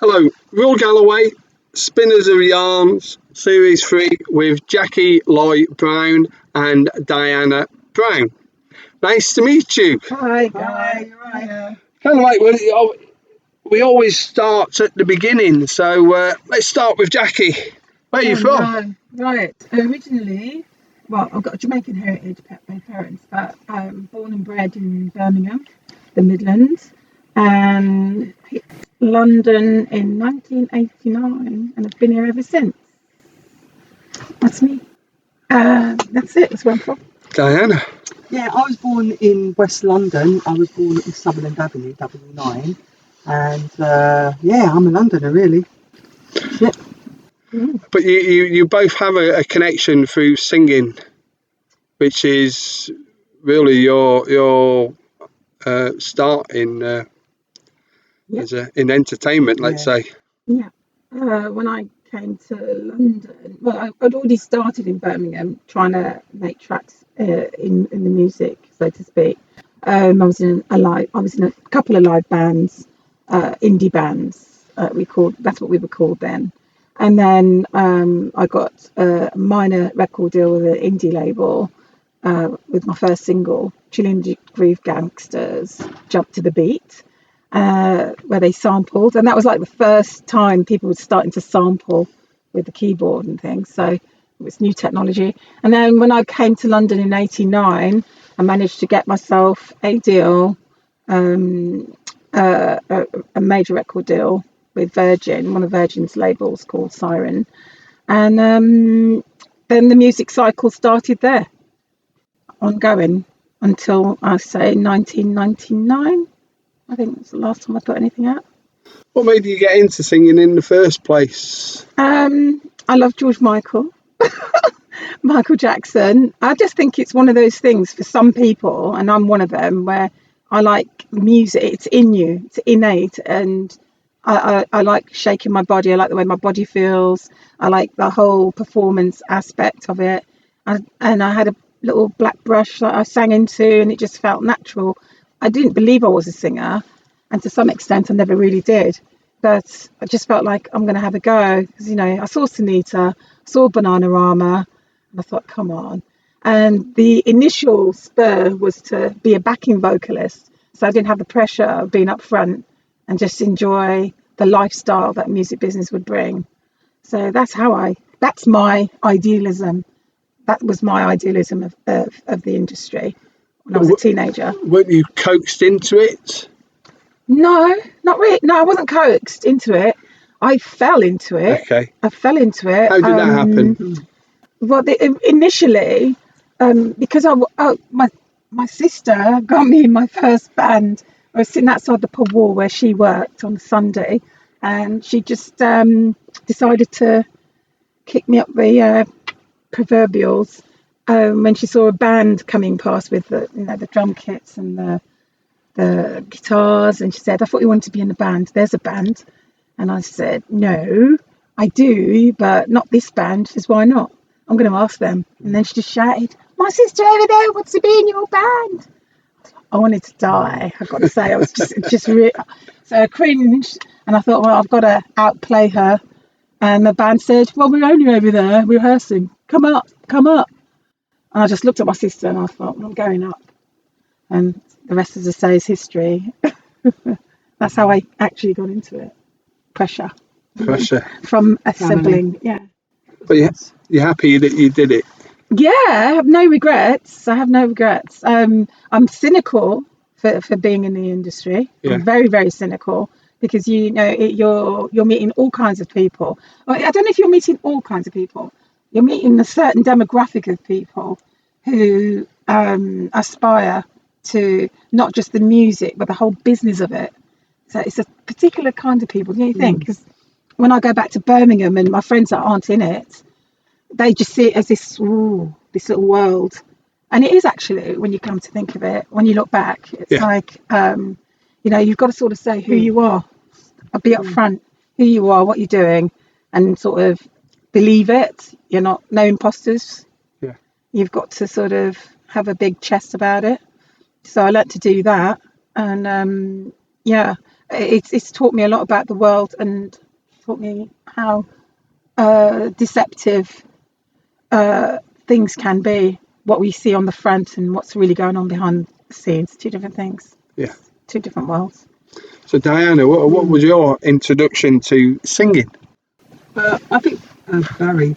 Hello, Will Galloway, Spinners of Yarns, Series 3 with Jaqui, Loye-Brown and Diana Brown. Nice to meet you. Hi, guys. Right. Kind of like we always start at the beginning, so let's start with Jaqui. Where are you from? No. Right. Originally, well, I've got a Jamaican heritage, my parents, but I'm born and bred in Birmingham, the Midlands, and hit London in 1989, and I've been here ever since. That's me. That's it. That's where I'm from. Diana. Yeah, I was born in West London. I was born in Sutherland Avenue, W9. And I'm a Londoner, really. Yeah. But you both have a connection through singing, which is really your start in in entertainment, let's say. Yeah. When I came to London, well, I'd already started in Birmingham trying to make tracks in the music, so to speak. I was in a couple of live bands, indie bands. That's what we were called then. And then I got a minor record deal with an indie label with my first single, Chilean Groove Gangsters, Jump to the Beat. Where they sampled, and that was like the first time people were starting to sample with the keyboard and things, so it was new technology. And then when I came to London in '89, I managed to get myself a deal, a major record deal with Virgin, one of Virgin's labels called Siren, and then the music cycle started there, ongoing until I say 1999. I think that's the last time I put anything out. What made you get into singing in the first place? I love George Michael, Michael Jackson. I just think it's one of those things for some people, and I'm one of them, where I like music. It's in you, it's innate, and I like shaking my body. I like the way my body feels. I like the whole performance aspect of it. And I had a little black brush that I sang into, and it just felt natural. I didn't believe I was a singer, and to some extent I never really did, but I just felt like I'm going to have a go because, I saw Sunita, saw Bananarama, and I thought, come on. And the initial spur was to be a backing vocalist, so I didn't have the pressure of being up front and just enjoy the lifestyle that music business would bring. So that's my idealism. That was my idealism of the industry when I was a teenager. Weren't you coaxed into it? No, not really. No, I wasn't coaxed into it. I fell into it. Okay. I fell into it. How did that happen? Well, initially, because my sister got me in my first band. I was sitting outside the pub wall where she worked on a Sunday, and she just decided to kick me up the proverbials when she saw a band coming past with the drum kits and the guitars, and she said, I thought you wanted to be in the band. There's a band. And I said, no, I do, but not this band. She says, why not? I'm going to ask them. And then she just shouted, my sister over there wants to be in your band. I wanted to die, I've got to say. I was just really, so I cringed, and I thought, well, I've got to outplay her. And the band said, well, we're only over there rehearsing. Come up. And I just looked at my sister and I thought, well, I'm going up. And the rest, as I say, is history. That's how I actually got into it. Pressure. From a sibling, yeah. But you're happy that you did it? Yeah, I have no regrets. I'm cynical for being in the industry. Yeah. I'm very, very cynical because, you're meeting all kinds of people. I don't know if you're meeting all kinds of people. You're meeting a certain demographic of people who aspire to not just the music, but the whole business of it. So it's a particular kind of people, don't you think? Because when I go back to Birmingham and my friends that aren't in it, they just see it as this little world. And it is actually, when you come to think of it, when you look back, it's like, you've got to sort of say who you are, be up front, who you are, what you're doing, and sort of believe it. You're not no imposters. Yeah. You've got to sort of have a big chest about it. So I learnt to do that, and it's taught me a lot about the world and taught me how deceptive things can be. What we see on the front and what's really going on behind the scenes. Two different things. Yeah. Two different worlds. So Diana, what was your introduction to singing? I think Barry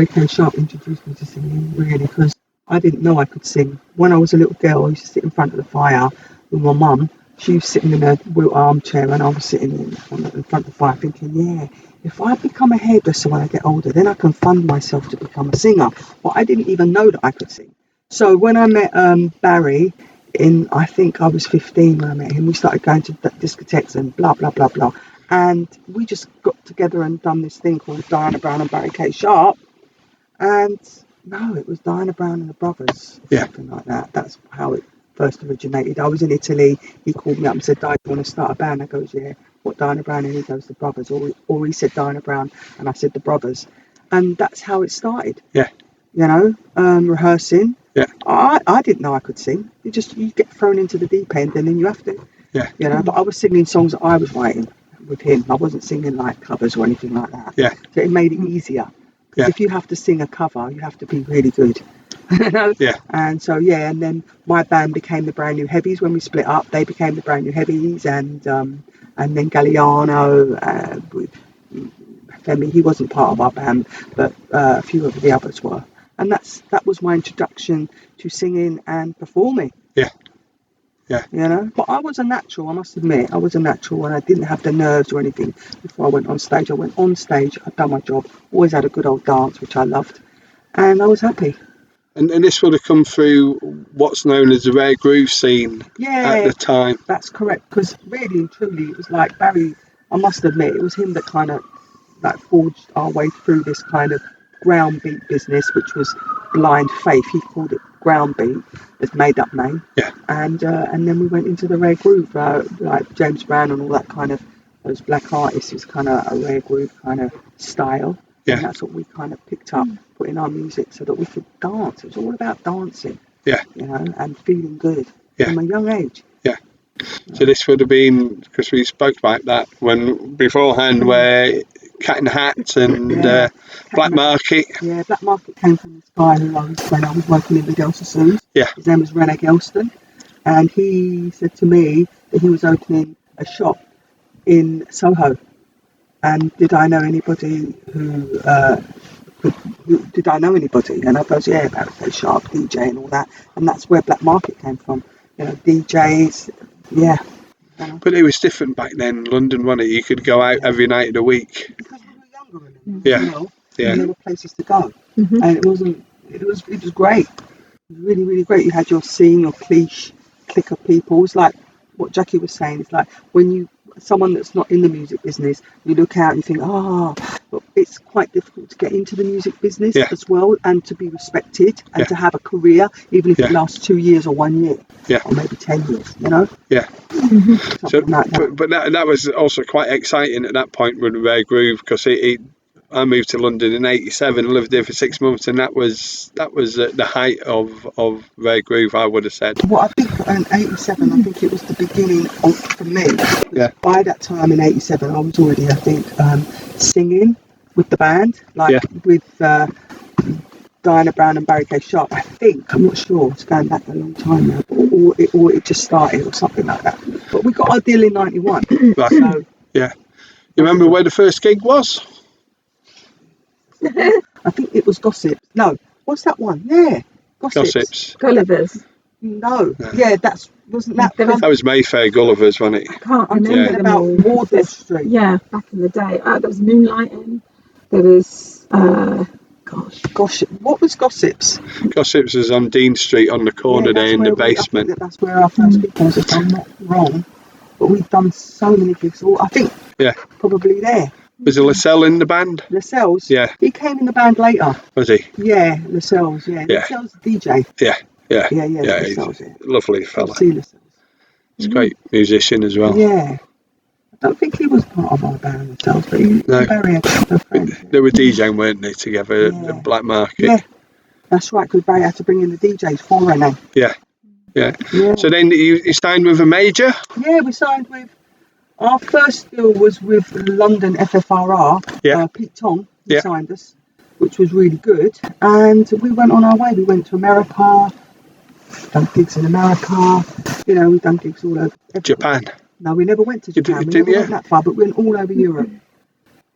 K. Sharp introduced me to singing, really, because I didn't know I could sing. When I was a little girl, I used to sit in front of the fire with my mum. She was sitting in a wheel armchair and I was sitting in front of the fire thinking, yeah, if I become a hairdresser when I get older, then I can fund myself to become a singer. But I didn't even know that I could sing. So when I met Barry, I think I was 15 when I met him, we started going to discotheques and blah, blah, blah, blah. And we just got together and done this thing called Diana Brown and Barry K. Sharp. And no, it was Diana Brown and the Brothers, or something like that. That's how it first originated. I was in Italy. He called me up and said, Di, you want to start a band? I goes, yeah. What, Diana Brown? And he goes, the Brothers. Or he said Diana Brown and I said the Brothers. And that's how it started. Yeah. You know, rehearsing. Yeah. I didn't know I could sing. You get thrown into the deep end and then you have to. Yeah. You know, but I was singing songs that I was writing with him. I wasn't singing like covers or anything like that. Yeah. So it made it easier. Yeah. If you have to sing a cover, you have to be really good. You know? Yeah. And so and then my band became the Brand New Heavies when we split up. They became the Brand New Heavies, and then Galliano with Femi. He wasn't part of our band, but a few of the others were. And that was my introduction to singing and performing. Yeah. Yeah. You know, but I was a natural, I must admit. I was a natural and I didn't have the nerves or anything before I went on stage. I went on stage, I'd done my job, always had a good old dance, which I loved, and I was happy. And this would have come through what's known as the rare groove scene at the time. That's correct, because really and truly it was like Barry, I must admit, it was him that kind of like forged our way through this kind of ground beat business, which was blind faith. He called it ground beat, his made up name. Yeah. And then we went into the rare groove, like James Brown and all that kind of, those black artists. It was kind of a rare groove kind of style. Yeah. And that's what we kind of picked up, put in our music so that we could dance. It was all about dancing. Yeah. You know, and feeling good from a young age. Yeah. So this would have been, because we spoke about that when beforehand, where Cat in the Hat and Black Market. Yeah, Black Market came from this guy who when I was working in the Girls Sassoons. Yeah. His name was Rene Gelston. And he said to me that he was opening a shop in Soho. And did I know anybody who did I know anybody? And I goes, yeah, Barry K. Sharp, DJ and all that. And that's where Black Market came from. You know, DJs, yeah. But it was different back then, London, wasn't it? You could go out every night of the week. Because we were younger, you know, Yeah. and there were places to go. And it was great. It was really, really great. You had your scene, your clique of people. It's like what Jaqui was saying. It's like when someone that's not in the music business, you look out and you think, but it's quite difficult to get into the music business as well, and to be respected and to have a career, even if it lasts 2 years or 1 year, or maybe 10 years, you know? Yeah. So, like that. but that was also quite exciting at that point with Rare Groove, because I moved to London in '87 and lived there for 6 months, and that was the height of Rare Groove, I would have said. Well, I think in '87, I think it was the beginning for me. Yeah. By that time in '87, I was already, I think, singing with the band, with Diana Brown and Barry K. Sharp. I think, I'm not sure. It's going back a long time now, or it just started or something like that. But we got our deal in '91. Right. So, yeah. You remember where the first gig was? I think it was Gossip. No, what's that one? Yeah, Gossips. Gulliver's. No, yeah, wasn't that. That was Mayfair Gulliver's, wasn't it? I can't I'm remember thinking them about all. Wardour Street. Yeah, back in the day. There was Moonlighting. There was, Gosh, what was Gossips? Gossips was on Dean Street on the corner there in the basement. I think that's where our first gig was, if I'm not wrong. But we've done so many gigs. I think probably there. Was it Lascelles in the band? Lascelles? Yeah. He came in the band later. Was he? Yeah, Lascelles, yeah. Lascelles DJ. Yeah. Lascelles, he's a lovely fella. Lascelles. He's a great musician as well. Yeah. I don't think he was part of our band Lascelles, but he was very friends. They were DJing, weren't they, together at the Black Market? Yeah, that's right, because Barry had to bring in the DJs for Rene. Yeah. So then you signed with a major? Yeah, we signed with Our first deal was with London FFRR, Yeah. Pete Tong, who Yeah. signed us, which was really good. And we went on our way. We went to America, done gigs in America. You know, we've done gigs all over. Japan. No, we never went to You Japan. We didn't, never yeah? went that far, but we went all over Europe.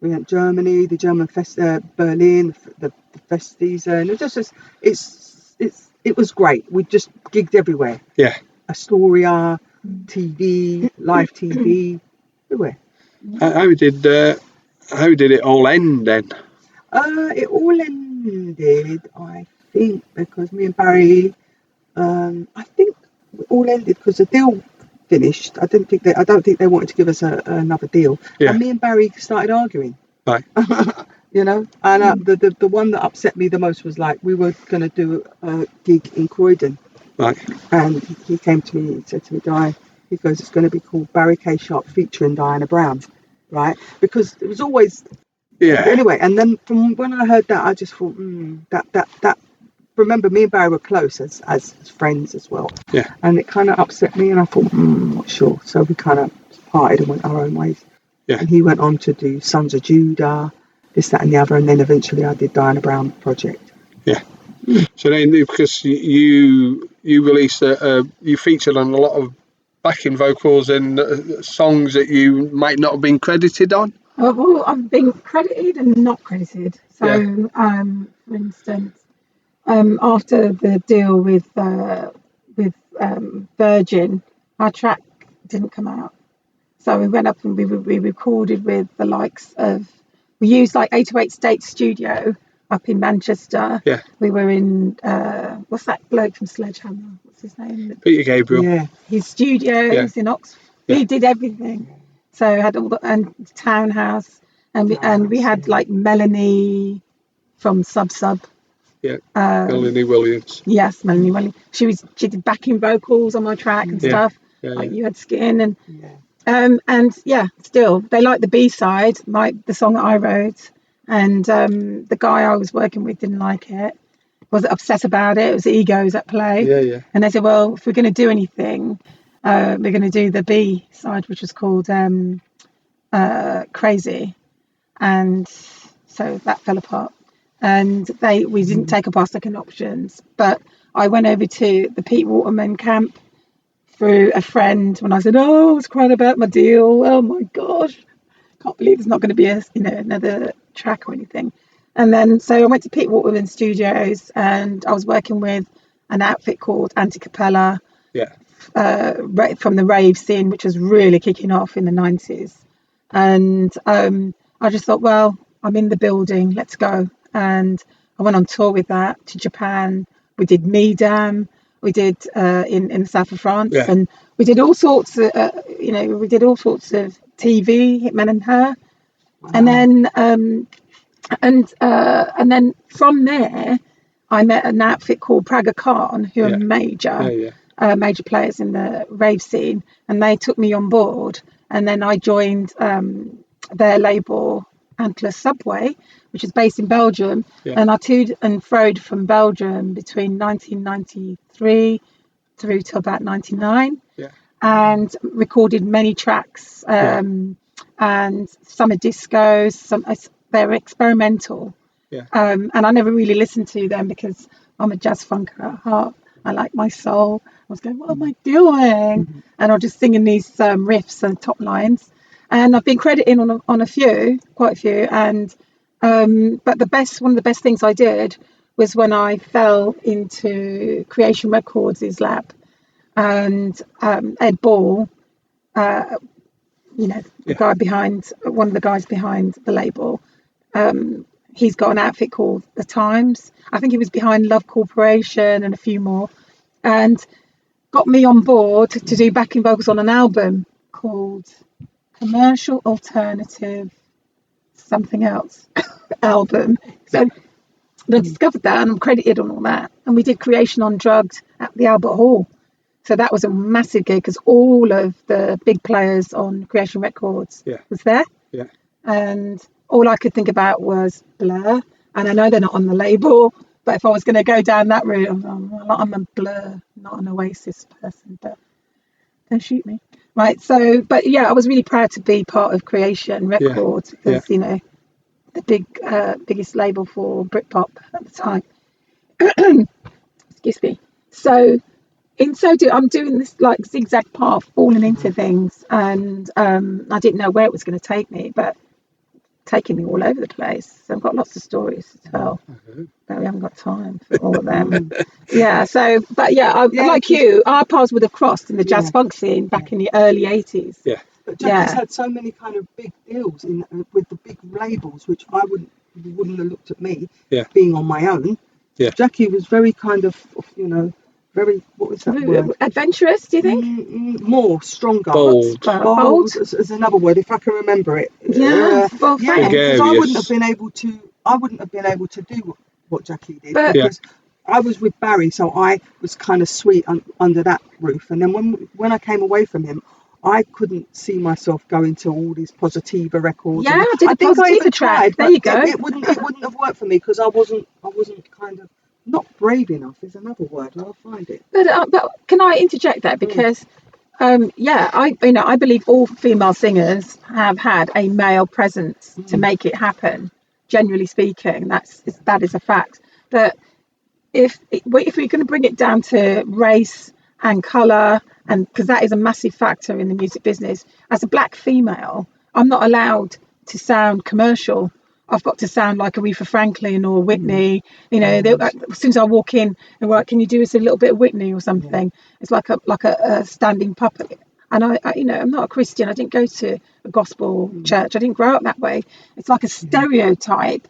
We went Germany, the German Berlin, the festies, and it was great. We just gigged everywhere. Yeah. Astoria, TV, live TV, everywhere. How did it all end then? It all ended, I think, because me and Barry, I think it all ended because the deal finished. I don't think they wanted to give us another deal. Yeah. And me and Barry started arguing. Right. You know, and the one that upset me the most was like we were going to do a gig in Croydon, Right. and he came to me and said to me, Di, he goes, it's going to be called Barry K. Sharp featuring Diana Brown, right? Because it was always anyway. And then from when I heard that, I just thought that. Remember, me and Barry were close as friends as well. Yeah. And it kind of upset me, and I thought, not sure. So we kind of parted and went our own ways. Yeah. And he went on to do Sons of Judah, this, that, and the other, and then eventually I did Diana Brown project. Yeah. So then, because you released you featured on a lot of backing vocals and songs that you might not have been credited on. Well, I've been credited and not credited. So, for instance, after the deal with Virgin, our track didn't come out. So we went up and we recorded with the likes of. We used like 808 State Studio up in Manchester. Yeah. We were in what's that bloke from Sledgehammer? What's his name? Peter Gabriel. Yeah. His studios in Oxford. Yeah. We did everything. So I had all the and Townhouse, and we had like Melanie from Sub. Yeah. Melanie Williams. Yes, Melanie Williams. She did backing vocals on my track and stuff. Yeah. Like You Had Skin and. Yeah. And still they liked the B-side, like the song that I wrote, and the guy I was working with didn't like it, was upset about it. It was egos at play. Yeah. And they said, well, if we're going to do anything, we're going to do the B-side, which was called Crazy, and so that fell apart. And we didn't take up our second options, but I went over to the Pete Waterman camp through a friend when I said, I was crying about my deal. Oh my gosh, can't believe there's not going to be another track or anything. And then so I went to Pete Waterman Studios and I was working with an outfit called Anti-Capella from the rave scene, which was really kicking off in the 90s. And I just thought, well, I'm in the building, let's go. And I went on tour with that to Japan. We did Midam. We did in the south of France, and we did all sorts of, we did all sorts of TV, Hitman and Her, and then from there, I met an outfit called Praga Khan, who are major players in the rave scene, and they took me on board, and then I joined their label Antler Subway, which is based in Belgium, and I toed and froed from Belgium between 1993 through to about 99, and recorded many tracks, and some are discos, they're experimental, and I never really listened to them because I'm a jazz funker at heart. I like my soul. I was going, what am I doing? And I'm just singing these riffs and top lines. And I've been credited on quite a few. And but one of the best things I did was when I fell into Creation Records' lap, and Ed Ball, one of the guys behind the label, he's got an outfit called The Times. I think he was behind Love Corporation and a few more, and got me on board to do backing vocals on an album called Commercial Alternative something else album. So I discovered that, and I'm credited on all that. And we did Creation on Drugs at the Albert Hall. So that was a massive gig because all of the big players on Creation Records was there. Yeah. And all I could think about was Blur. And I know they're not on the label, but if I was going to go down that route, I'm a Blur, not an Oasis person, but don't shoot me. right? So, but yeah, I was really proud to be part of Creation Yeah. Records Yeah. because, you know, the biggest label for Britpop at the time. Excuse me. So, in so do I'm doing this like zigzag path, falling into things, and I didn't know where it was going to take me, but taking me all over the place. So I've got lots of stories to tell, but we haven't got time for all of them. Yeah. So, but yeah, like you, our paths would have crossed in the jazz funk scene back in the early '80s. Yeah. But Jackie's had so many kind of big deals with the big labels, which I wouldn't have looked at me being on my own. Yeah. Jaqui was very kind of, you know, very, what was that word? Adventurous, do you think? More, stronger. Bold. Bold is another word, if I can remember it. Yeah, well, yeah, because I wouldn't have Gregarious. been able to do what Jaqui did, But- because I was with Barry, so I was kind of sweet under that roof. And then when I came away from him, I couldn't see myself going to all these Positiva records. Yeah, and I did a think I Positiva even track. tried, There but you go. It wouldn't have worked for me because I wasn't kind of not brave enough. Is another word. I'll find it. But can I interject there because I believe all female singers have had a male presence to make it happen. Generally speaking, that is a fact. But if we're going to bring it down to race and colour, and because that is a massive factor in the music business, as a black female, I'm not allowed to sound commercial. I've got to sound like Aretha Franklin or Whitney. You know, as soon as I walk in, they're like, "Can you do us a little bit of Whitney or something?" It's like a standing puppet. And I'm not a Christian. I didn't go to a gospel church. I didn't grow up that way. It's like a stereotype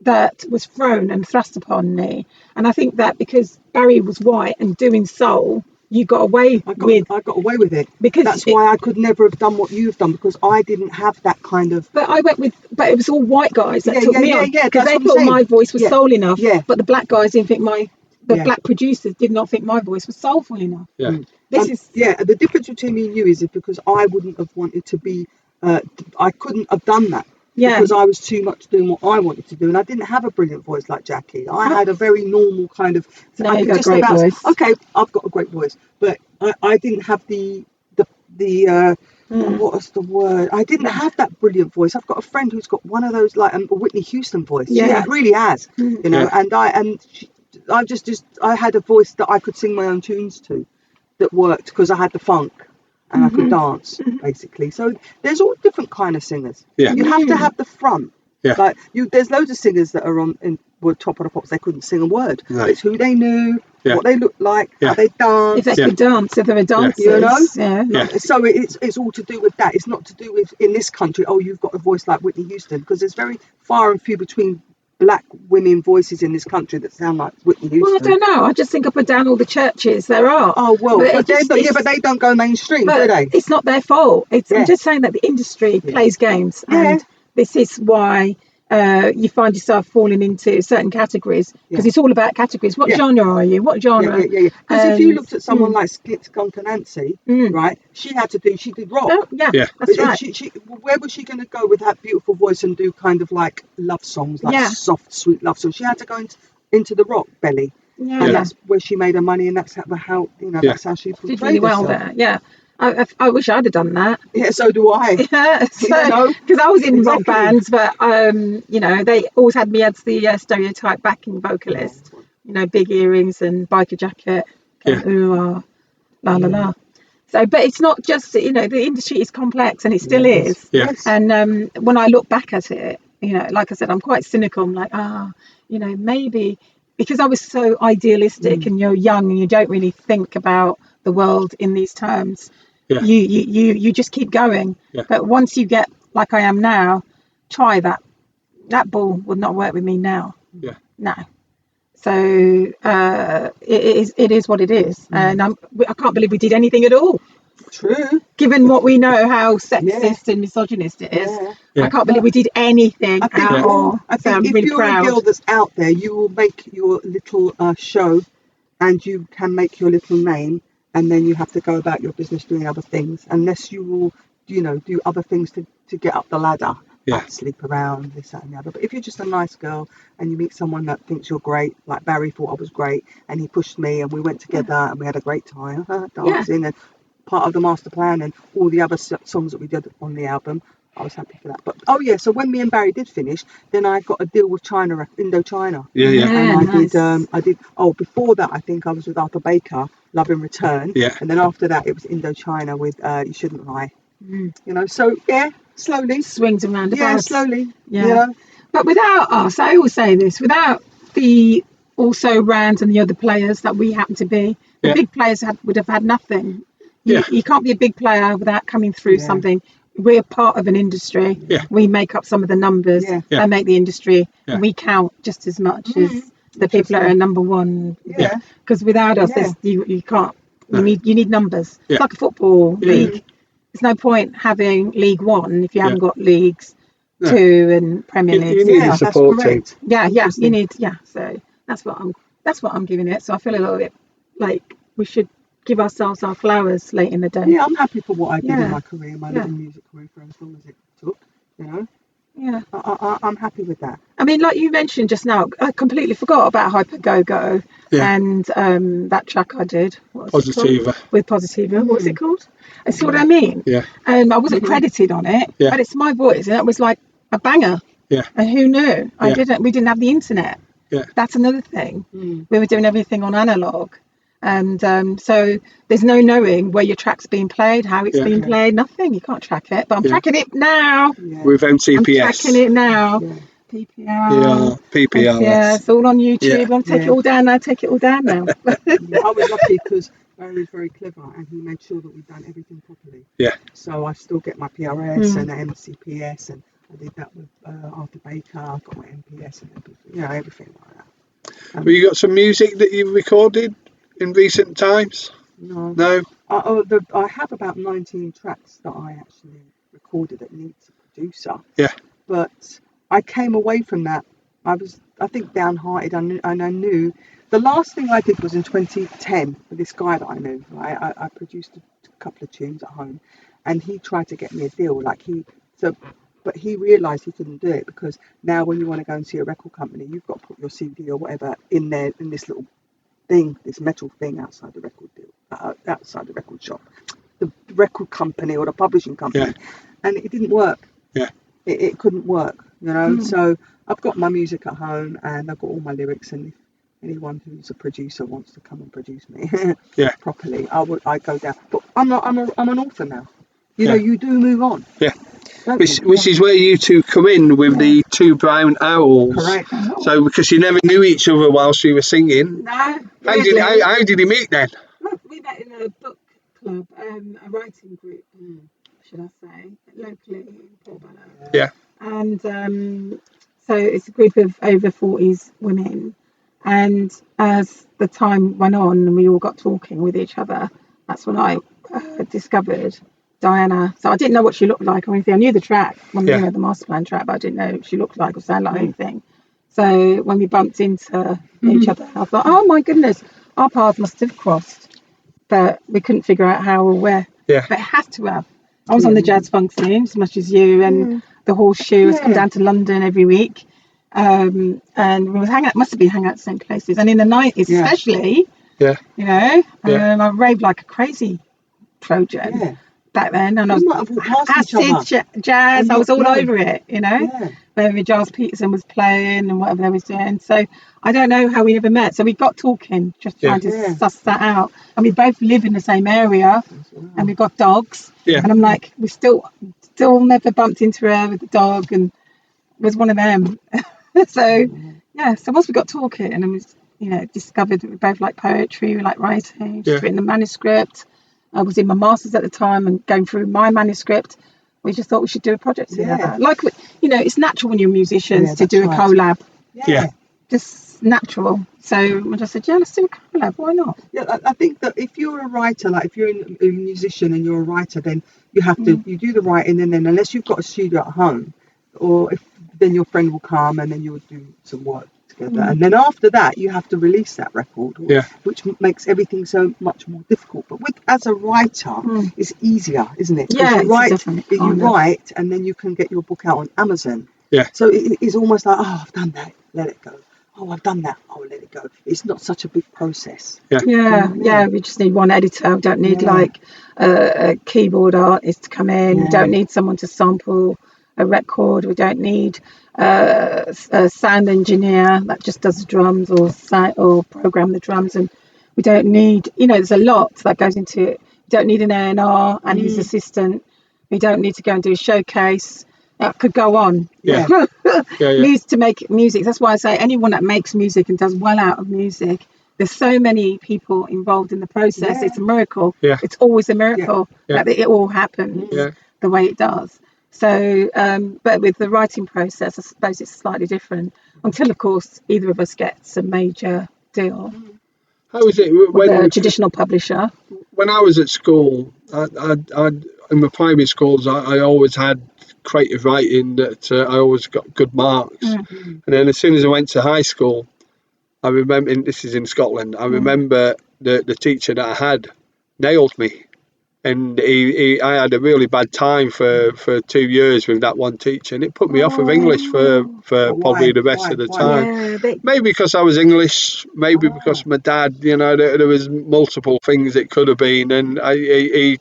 that was thrown and thrust upon me. And I think that because Barry was white and doing soul, you got away I got away with it because that's why I could never have done what you've done, because I didn't have that kind of. But it was all white guys that took me on because they that's thought my voice was Yeah. soul enough. Yeah. But the black guys didn't think black producers did not think my voice was soulful enough. Yeah. The difference between me and you is because I wouldn't have wanted to be. I couldn't have done that. Yeah. Because I was too much doing what I wanted to do, and I didn't have a brilliant voice like Jaqui. I had a very normal kind of. No, you got a great voice. Okay, I've got a great voice, but I didn't have the what was the word? I didn't have that brilliant voice. I've got a friend who's got one of those like a Whitney Houston voice. Yeah. She really has, you know. And I had a voice that I could sing my own tunes to, that worked because I had the funk. And I could dance, basically. So there's all different kind of singers. Yeah. You have to have the front. Yeah. Like there's loads of singers that are were top of the pops. They couldn't sing a word. No. It's who they knew, what they looked like, Yeah. how they danced. If they could dance, if they were dancers, You know? Yeah. So it's all to do with that. It's not to do with in this country. Oh, you've got a voice like Whitney Houston, because there's very far and few between black women voices in this country that sound like Whitney Houston. Well, I don't know. I just think up and down all the churches there are. Oh well, but but they don't go mainstream, do they? It's not their fault. I'm just saying that the industry plays games, and this is why you find yourself falling into certain categories, because it's all about categories. What genre are you? What genre? Yeah. Because if you looked at someone like Skit, Skunk and Nancy, right? She did rock. Oh, yeah, that's right. Where was she going to go with that beautiful voice and do kind of like love songs, like soft, sweet love songs? She had to go into the rock belly. Yeah. And that's where she made her money, and that's how that's how she did really well there. Yeah. I wish I'd have done that. Yeah, so do I. Yeah, because I was in rock bands, but they always had me as the stereotype backing vocalist. You know, big earrings and biker jacket, la la la. So, but it's not just the industry is complex, and it still is. Yes. And when I look back at it, like I said, I'm quite cynical. I'm like, maybe because I was so idealistic, and you're young and you don't really think about the world in these terms. Yeah. You just keep going. Yeah. But once you get like I am now, try that. That ball would not work with me now. Yeah. No. So it is what it is, and I can't believe we did anything at all. True. Given what we know, how sexist and misogynist it is, I can't believe we did anything at all. I So think I'm if really you're proud. a girl that's out there, you will make your little show, and you can make your little name, and then you have to go about your business doing other things, unless you will, do other things to get up the ladder. Like sleep around, this, that, and the other. But if you're just a nice girl and you meet someone that thinks you're great, like Barry thought I was great, and he pushed me, and we went together and we had a great time dancing, and part of the master plan and all the other songs that we did on the album. I was happy for that. But oh yeah, so when me and Barry did finish, then I got a deal with Indochina. And I did. Oh, before that, I think I was with Arthur Baker, Love in Return. Yeah. And then after that, it was Indochina with You Shouldn't Lie. You know, so yeah, slowly swings and roundabouts. Yeah, slowly. Yeah. You know? But without us, I always say this, without the also Rand and the other players that we happen to be, the big players would have had nothing. You can't be a big player without coming through something. We're part of an industry. We make up some of the numbers that make the industry. We count just as much as the people that are number one. Because without us, you can't. You need numbers. It's like a football league. There's no point having League One if you haven't got Leagues 2 and Premier League. You need a support team. You need. So that's what I'm giving it. So I feel a little bit like we should give ourselves our flowers late in the day. Yeah, I'm happy for what I did in my career, my little music career, for as long as it took. You know. Yeah, I'm happy with that. I mean, like you mentioned just now, I completely forgot about Hyper Go Go and that track I did. Positiva. With Positiva. What's it called? I see what I mean. Yeah. I wasn't credited on it, but it's my voice, and it was like a banger. Yeah. And who knew? We didn't have the internet. Yeah. That's another thing. We were doing everything on analog. And so there's no knowing where your track's being played, how it's being played, nothing. You can't track it, but I'm tracking it now. With MTPS. I'm tracking it now. PPR. PPR. Yeah, it's all on YouTube. I'll take it all down now. Take it all down now. I was lucky because Barry was very clever and he made sure that we'd done everything properly. Yeah. So I still get my PRS and MCPS, and I did that with Arthur Baker. I got my MPS and everything, everything like that. Have you got some music that you've recorded in recent times? No. I have about 19 tracks that I actually recorded that needs a producer. Yeah. But I came away from that. I was, I think, downhearted, and I knew. The last thing I did was in 2010 with this guy that I knew. Right? I produced a couple of tunes at home, and he tried to get me a deal. But he realised he couldn't do it because now when you want to go and see a record company, you've got to put your CD or whatever in there in this little thing, this metal thing outside the record deal, outside the record shop, the record company or the publishing company, and it didn't work. Yeah, it couldn't work, So I've got my music at home and I've got all my lyrics, and if anyone who's a producer wants to come and produce me properly, I go down. But I'm an author now. You do move on. Yeah. Which is where you two come in with the two brown owls. Correct. So because you never knew each other whilst you were singing. No. How did you meet then? We met in a book club, a writing group, should I say, locally in Portobello. Yeah. And so it's a group of over 40s women. And as the time went on and we all got talking with each other, that's when I discovered Diana. So I didn't know what she looked like or anything. I knew the track, the master plan track, but I didn't know what she looked like or sound like anything. So when we bumped into each other, I thought, oh my goodness, our paths must have crossed, but we couldn't figure out how or where. Yeah. But it had to have. I was on the jazz funk scene as much as you, and the Horseshoe has come down to London every week, and we was must have been hanging out at the same places, and in the 90s especially. I raved like a crazy Trojan back then, and I was acid jazz. I was all over it, wherever Giles Peterson was playing and whatever they was doing. So I don't know how we ever met. So we got talking, just trying to suss that out. And we both live in the same area, and we've got dogs. Yeah. And I'm like, we still never bumped into her with the dog, and it was one of them. So once we got talking, and we discovered that we both like poetry, we like writing, just written a manuscript. I was in my master's at the time and going through my manuscript. We just thought we should do a project together. Like, it's natural when you're musicians to do a collab. Yeah. Just natural. So I just said, let's do a collab. Why not? Yeah, I think that if you're a writer, like if you're a musician and you're a writer, then you have to, you do the writing, and then unless you've got a studio at home, or then your friend will come and then you would do some work together. And then after that, you have to release that record, which makes everything so much more difficult. But as a writer, it's easier, isn't it? Yeah, you write, and then you can get your book out on Amazon. Yeah. So it's almost like, I've done that, let it go. oh, I've done that, I'll let it go. It's not such a big process. Yeah. We just need one editor. We don't need like a keyboard artist to come in. We don't need someone to sample a record. We don't need a sound engineer that just does the drums or program the drums. And we don't need, there's a lot that goes into it. We don't need an A&R and his assistant. We don't need to go and do a showcase. That could go on. Needs to make music. That's why I say anyone that makes music and does well out of music, there's so many people involved in the process. It's a miracle. It's always a miracle that it all happens the way it does. So, but with the writing process, I suppose it's slightly different until, of course, either of us gets a major deal. How was it with a traditional publisher? When I was at school, I in my primary schools, I always had creative writing that I always got good marks. And then as soon as I went to high school, I remember, and this is in Scotland, I remember the teacher that I had nailed me. And I had a really bad time for 2 years with that one teacher, and it put me off of English for probably the rest of the time. Maybe because I was English, maybe because my dad, there was multiple things it could have been, and I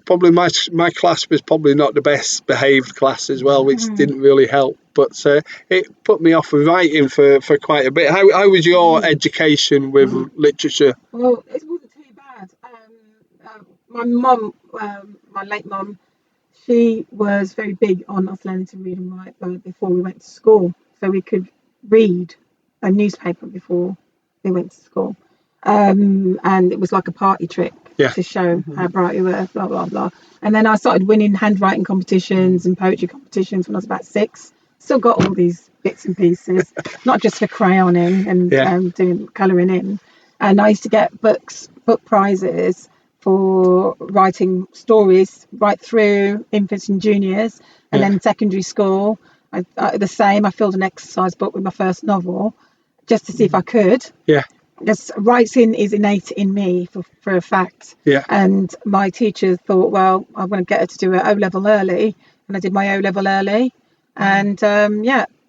probably my class was probably not the best behaved class as well, which didn't really help. But it put me off of writing for quite a bit. How was your education with literature? Well, it wasn't too bad. My mum, my late mum, she was very big on us learning to read and write before we went to school, so we could read a newspaper before we went to school. And it was like a party trick to show how bright we were, blah, blah, blah. And then I started winning handwriting competitions and poetry competitions when I was about 6. Still got all these bits and pieces, not just for crayoning and doing colouring in. And I used to get book prizes for writing stories right through infants and juniors. And then secondary school, I the same. I filled an exercise book with my first novel just to see if I could. Because writing is innate in me for a fact. And my teacher thought, well, I'm going to get her to do her O-level early. And I did my O-level early. And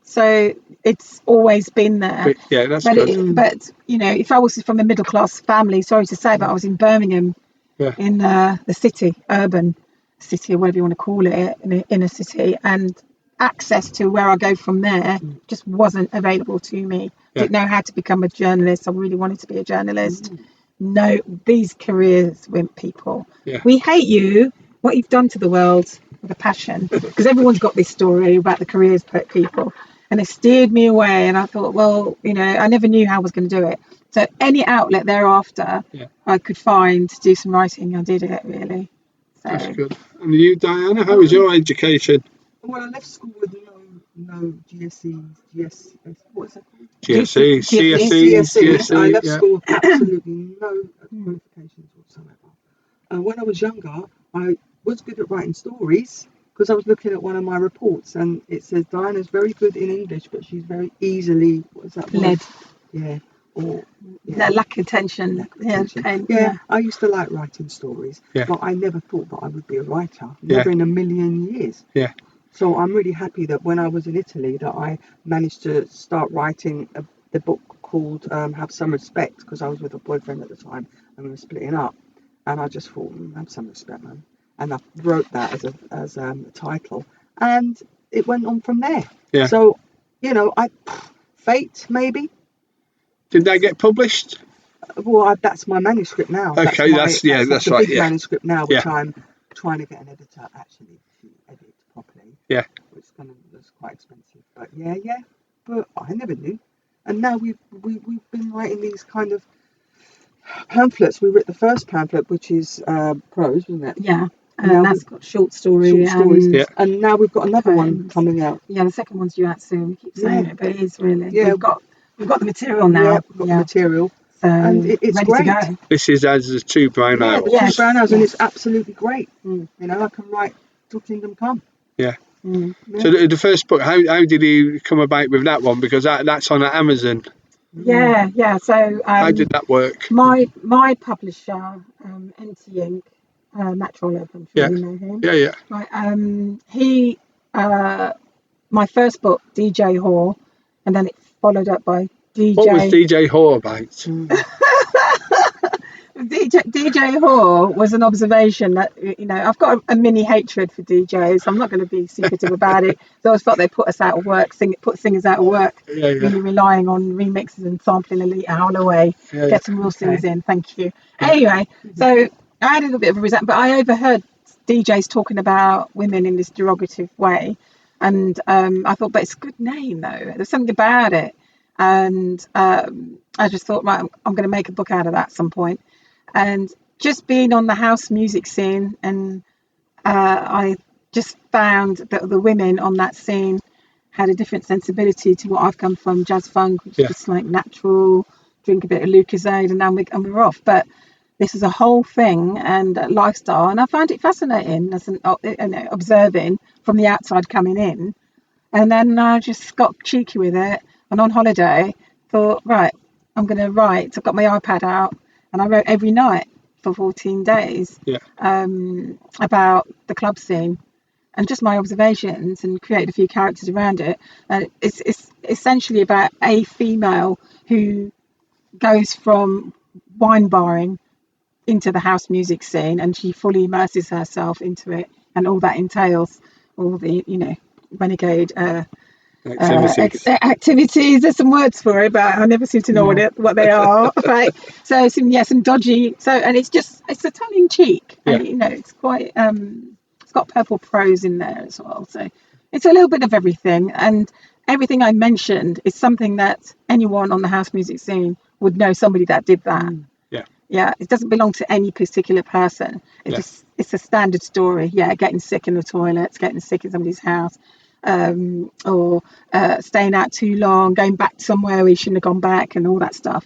so it's always been there. That's good. But, if I was from a middle class family, sorry to say, but I was in Birmingham, in the city, urban city, or whatever you want to call it, in an inner city. And access to where I go from there just wasn't available to me. Didn't know how to become a journalist. I really wanted to be a journalist. No, these careers wimp people. We hate you, what you've done to the world, with a passion, because everyone's got this story about the careers people, and it steered me away. And I thought, well, I never knew how I was going to do it. So any outlet thereafter I could find to do some writing, I did it really. So. That's good. And you, Diana, how was your education? Well, I left school with no GSE, what is that called? GSE, CSE. I left school with absolutely no qualifications whatsoever. When I was younger, I was good at writing stories because I was looking at one of my reports and it says Diana's very good in English, but she's very easily, what is that word? Led. Or lack of attention. I used to like writing stories, but I never thought that I would be a writer. Never in a million years. So I'm really happy that when I was in Italy that I managed to start writing the book called Have Some Respect, because I was with a boyfriend at the time and we were splitting up, and I just thought, have some respect, man. And I wrote that as a title, and it went on from there. So fate maybe. Did that get published? Well, that's my manuscript now. Okay, that's the right. Big manuscript now, which I'm trying to get an editor actually to edit it properly. Which was quite expensive, but But I never knew. And now we've been writing these kind of pamphlets. We wrote the first pamphlet, which is prose, wasn't it? Yeah. And that's got short stories. And now we've got another one coming out. Yeah, the second one's due out soon. We keep saying it, but it is really. We've got the material now. We've got the material. So and it's ready great. to go. This is as the 2 brown owls. The 2 brown owls, and it's absolutely great. I can write Till Kingdom Come. So the first book, how did you come about with that one? Because that's on Amazon. So how did that work? My publisher, NT Inc., Matt Rollo, I'm sure you know him. Right, he my first book, DJ Hall, and then it followed up by DJ. What was DJ Whore about? DJ Whore was an observation that, I've got a mini hatred for DJs. I'm not going to be secretive about it. So I always thought they put us out of work, put singers out of work, really relying on remixes and sampling Elite Holloway, get some real singers in. Thank you. Anyway, so I had a little bit of a resentment, but I overheard DJs talking about women in this derogative way. And I thought, but it's a good name, though. There's something about it. And I just thought, right, I'm going to make a book out of that at some point. And just being on the house music scene, and I just found that the women on that scene had a different sensibility to what I've come from, jazz funk, which is just like natural, drink a bit of Lucozade, and we're off. But this is a whole thing and a lifestyle, and I found it fascinating as observing from the outside coming in. And then I just got cheeky with it, and on holiday thought, right, I'm going to write. I've got my iPad out, and I wrote every night for 14 days about the club scene and just my observations, and created a few characters around it. It's essentially about a female who goes from wine barring into the house music scene, and she fully immerses herself into it, and all that entails, all the renegade activities. There's some words for it, but I never seem to know what they are. Right. So some dodgy. So, and it's a tongue in cheek. And, it's quite it's got purple prose in there as well. So it's a little bit of everything, and everything I mentioned is something that anyone on the house music scene would know somebody that did that. Yeah, it doesn't belong to any particular person. It's a standard story. Yeah, getting sick in the toilets, getting sick in somebody's house, or staying out too long, going back somewhere where you shouldn't have gone back, and all that stuff.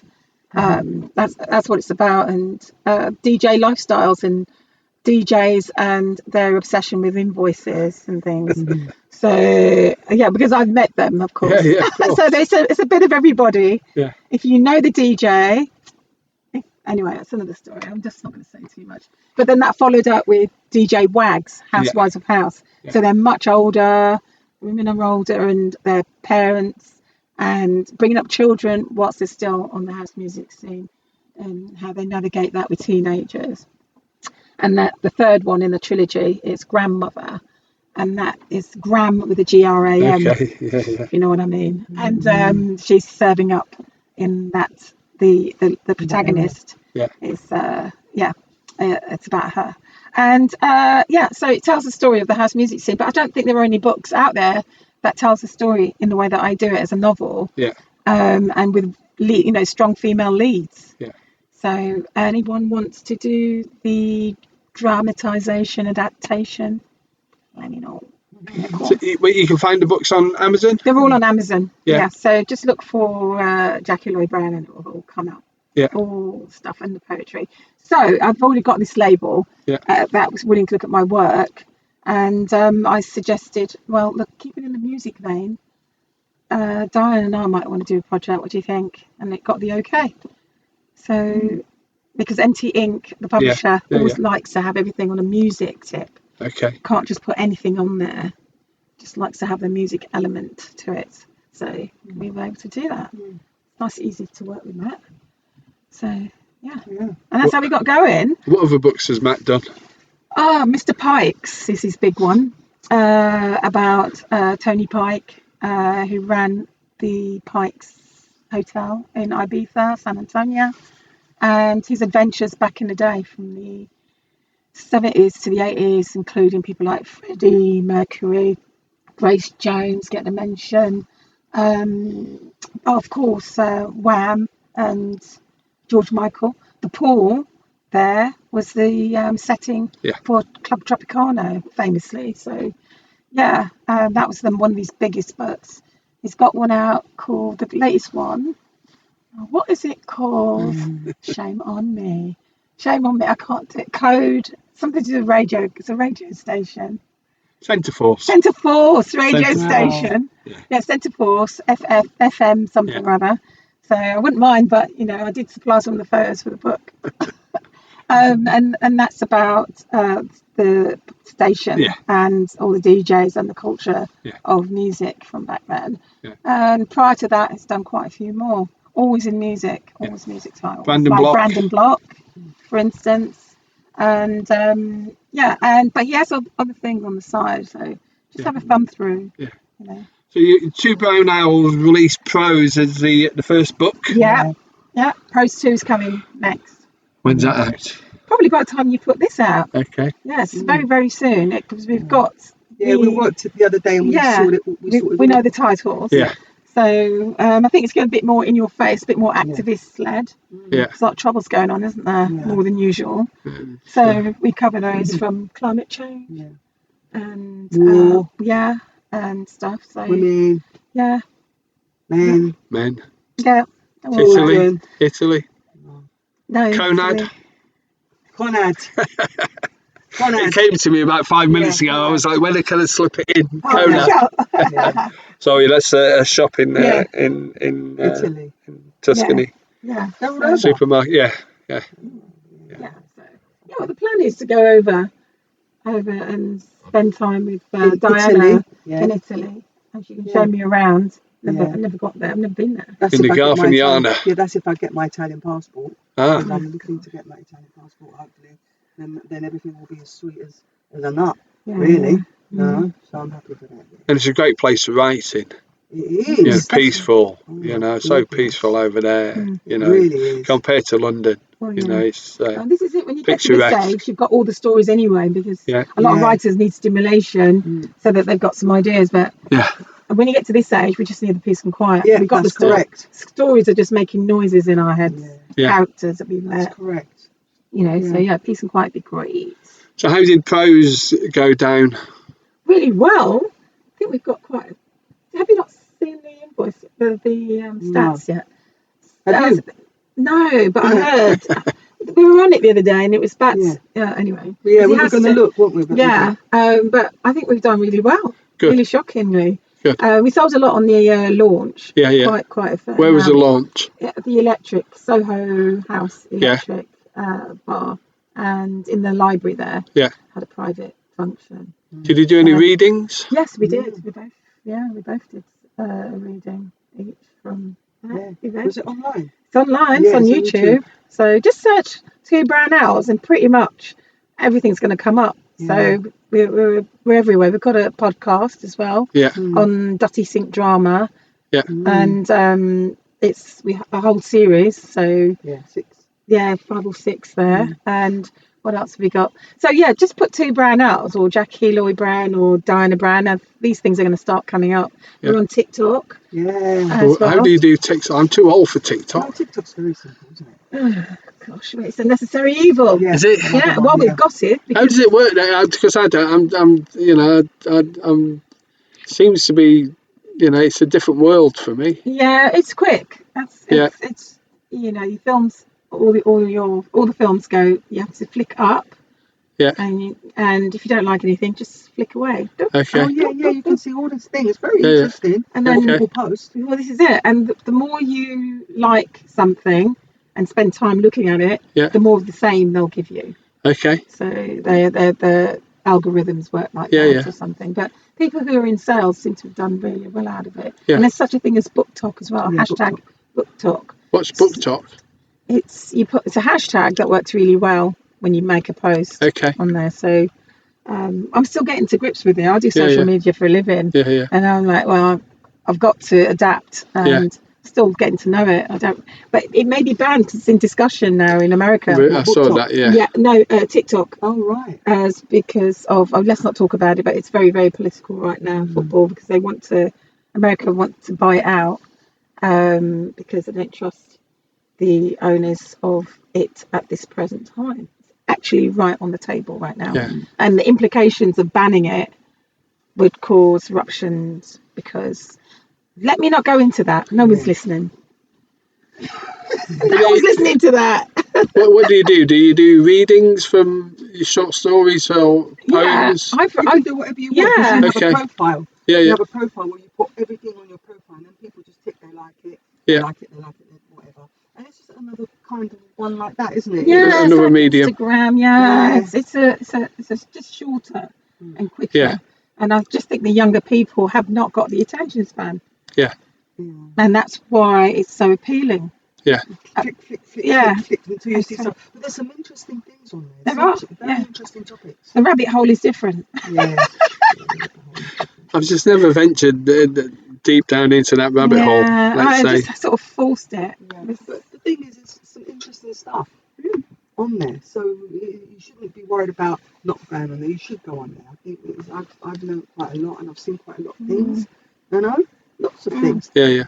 That's what it's about. And DJ lifestyles and DJs and their obsession with invoices and things. So because I've met them, of course. Of course. So it's a bit of everybody. If you know the DJ. Anyway, that's another story. I'm just not going to say too much. But then that followed up with DJ Wags, Housewives of House. So they're much older, women are older, and their parents, and bringing up children whilst they're still on the house music scene, and how they navigate that with teenagers. And that the third one in the trilogy is Grandmother, and that is Gram with a GRAM, if you know what I mean. And she's serving up in that. The protagonist is it's about her, and so it tells the story of the house music scene. But I don't think there are any books out there that tells the story in the way that I do it as a novel. And with strong female leads. So anyone wants to do the dramatization adaptation, let me know. So you can find the books on Amazon? They're all on Amazon. So just look for Jaqui Loye-Brown, and it will all come out. All stuff and the poetry. So I've already got this label that was willing to look at my work, and I suggested, well, look, keep it in the music vein. Diane and I might want to do a project. What do you think? And it got the okay. So because NT Inc., the publisher, always likes to have everything on a music tip. Can't just put anything on there. Just likes to have the music element to it. So we were able to do that. Nice, easy to work with Matt. So and that's how we got going. What other books has Matt done? Mr. Pike's is his big one, about Tony Pike, who ran the Pike's Hotel in Ibiza, San Antonio, and his adventures back in the day from the 70s to the 80s, including people like Freddie Mercury, Grace Jones, get a mention, of course, Wham and George Michael. The pool there was the setting for Club Tropicana, famously. So that was one of his biggest books. He's got one out called, the latest one, what is it called? Shame on me, I can't do it. Code, something to do with radio. It's a radio station. Centre Force radio station. Centre Force FM something or other. So I wouldn't mind, but I did supply some of the photos for the book. And that's about the station Yeah. and all the DJs and the culture Yeah. of music from back then. Yeah. And prior to that, it's done quite a few more. Always in music, always music titles. Brandon like Block. Brandon Block, for instance. And but he has other things on the side, so just have a thumb through. Yeah. You know. So Two Brown Owls released Prose as the first book. Yeah. Prose 2 is coming next. When's that out? Probably by the time you put this out. Okay. Yes, very, very soon, because we've got. Yeah, we worked it the other day and we sorted it. We know the titles. Yeah. So I think it's going a bit more in your face, a bit more activist led. Yeah. There's a lot of troubles going on, isn't there? Yeah. More than usual. So we cover those from climate change and war, and stuff. So women, men. Yeah. Italy. No. Conad. Conad. It came to me about 5 minutes ago. I was like, when can I slip it in? Conad. Sorry, that's a shop in Italy. in Tuscany. Yeah. Supermarket. Yeah. So the plan is to go over and spend time with Diana in Italy, and she can show me around. I've never got there. I've never been there. That's in the Garfagnana. Yeah, that's if I get my Italian passport. Because I'm looking to get my Italian passport, hopefully. Then everything will be as sweet as a nut, really. So I'm happy for that. And it's a great place to write in. It is. Peaceful. So peaceful over there. It really is. Compared to London. It's and this is it. When you get to this stage, you've got all the stories anyway, because a lot of writers need stimulation so that they've got some ideas. But when you get to this age, we just need the peace and quiet. Yeah, we've got that's correct. Stories are just making noises in our heads. Characters that we've met. That's correct. So peace and quiet would be great. So how did Prose go down? Really well. I think we've got quite. Have you not seen the invoice, the stats yet? Have you? No, but I heard. We were on it the other day, and it was about. Anyway. Yeah, we were going to look, weren't we? But I think we've done really well. Good. Really shockingly. Good. We sold a lot on the launch. Yeah. Quite a fair. Where was the launch? The Electric Soho House Electric bar, and in the library there. Yeah. Had a private function. Did you do any readings? Yes, we did. We both did a reading each from. Was it online? It's online. It's on YouTube. So just search Two Brown Owls, and pretty much everything's going to come up. So we're everywhere. We've got a podcast as well. On Dutty Sync Drama. And we have a whole series. So 6. 5 or 6 there. And what else have we got? So just put Two Brown Owls or Jaqui, Loye-Brown or Diana Brown. These things are going to start coming up. We're on TikTok. How do you do TikTok? I'm too old for TikTok. Oh, TikTok's very simple, isn't it? Gosh, it's a necessary evil. Yeah. Is it? Yeah. Well, we've got it. How does it work? Because I don't. I'm seems to be. It's a different world for me. Yeah, it's quick. It's your films. All the films go. You have to flick up. Yeah. And if you don't like anything, just flick away. Okay. Oh yeah. You can see all this thing. It's very interesting. And then people post. Well, this is it. And the more you like something and spend time looking at it, the more of the same they'll give you. Okay. So the algorithms work like that or something. But people who are in sales seem to have done really well out of it. Yeah. And there's such a thing as book talk as well. Hashtag book talk. What's book talk? It's a hashtag that works really well when you make a post on there. So I'm still getting to grips with it. I do social media for a living. And I'm like, well, I've got to adapt and still getting to know it. But it may be banned because it's in discussion now in America. I saw that, TikTok. Oh, right. Because of, let's not talk about it, but it's very, very political right now, football, because America want to buy it out because they don't trust the owners of it at this present time. It's actually right on the table right now. And the implications of banning it would cause ruptions because let me not go into that. No one's listening. No one's listening to that. What do you do? Do you do readings from your short stories or poems? You can do whatever you want. You have a profile. You have a profile where you put everything on your profile and then people just tick they like it, they like it, whatever. And it's just another kind of one like that, isn't it? Yeah, Another like medium. Instagram. Yeah. It's just shorter and quicker. Yeah. And I just think the younger people have not got the attention span, Yeah. and that's why it's so appealing. Yeah. Flick, Yeah. flick until you see Okay. stuff. But there's some interesting things on there. There are, Very interesting topics. The rabbit hole is different. Yeah. I've just never ventured deep down into that rabbit hole, let's say. I just sort of forced it. Yeah. But the thing is, it's some interesting stuff on there. So you shouldn't be worried about not going on there. You should go on there. I think I've learned quite a lot, and I've seen quite a lot of things. You know, lots of things. Yeah, yeah.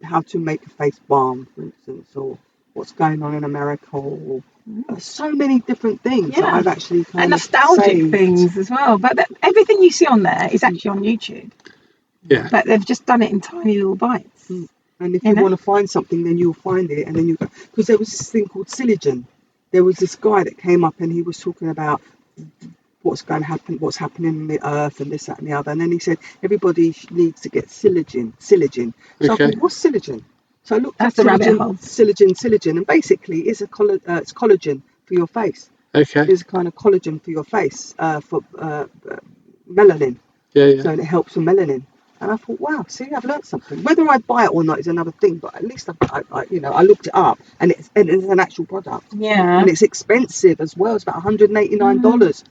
How to make a face balm, for instance, or what's going on in America, or so many different things that I've actually and nostalgic things as well. But everything you see on there is actually on YouTube. Yeah. But they've just done it in tiny little bites. And if you want to find something, then you'll find it, and then you go, because there was this thing called Silogen. There was this guy that came up and he was talking about what's going to happen, what's happening in the earth, and this, that, and the other. And then he said everybody needs to get Silogen. So I thought, what's Silogen? So I looked at Silogen, and basically it's it's collagen for your face. Okay. It's a kind of collagen for your face for melanin. Yeah, yeah. So it helps with melanin. And I thought, wow, see, I've learned something. Whether I buy it or not is another thing, but at least I looked it up, and it's an actual product. Yeah. And it's expensive as well. It's about $189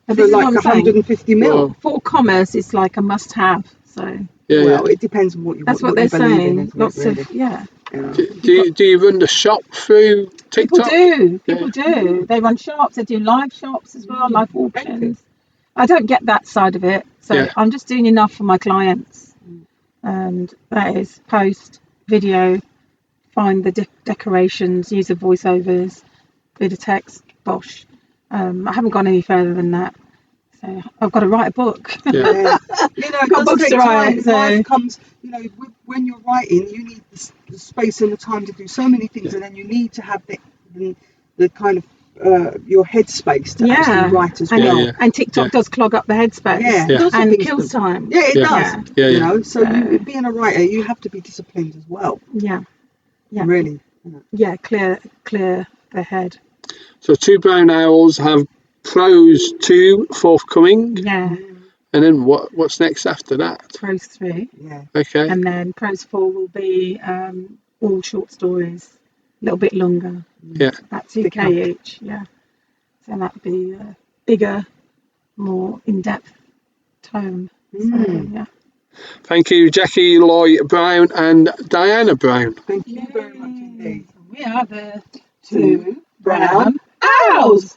But for like 150 mil. For commerce, it's like a must-have. So It depends on what you. That's what they're you believe saying. in, Lots really. of yeah. Do you run the shop through TikTok? People do. They run shops. They do live shops as well, live auctions. I don't get that side of it, so I'm just doing enough for my clients, and that is post video, find the decorations, use the voiceovers, bit of text, bosh. I haven't gone any further than that, so I've got to write a book. Yeah. It got does books take to time. write, so- Life comes, when you're writing, you need the space and the time to do so many things, and then you need to have the kind of your headspace to actually write as well. And TikTok does clog up the headspace. It does and kills time. Yeah, it does. Yeah. So being a writer, you have to be disciplined as well. Yeah. Really. Yeah, clear the head. So 2 Brown Owls have Prose 2 forthcoming. Yeah. And then what's next after that? Prose 3. Yeah. Okay. And then Prose 4 will be all short stories, a little bit longer. Yeah. About 2K each. Yeah. So that'd be a bigger, more in-depth tome. So, yeah. Thank you, Jaqui, Loye-Brown and Diana Brown. Thank you very much indeed. We are the 2 Brown Owls.